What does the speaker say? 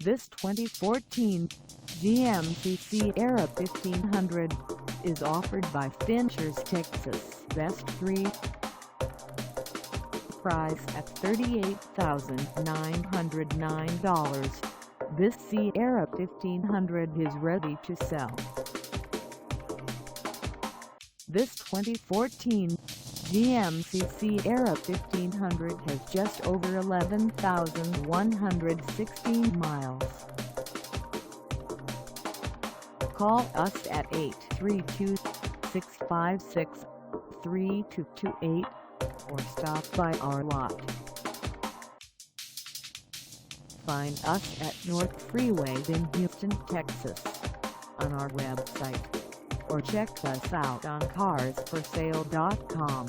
This 2014 GMC Sierra 1500 is offered by Finchers Texas, Best 3. Price at $38,909. This Sierra 1500 is ready to sell. This 2014 GMC Sierra 1500 has just over 11,116 miles. Call us at 832-656-3228 or stop by our lot. Find us at North Freeway in Houston, Texas on our website, or check us out on carsforsale.com.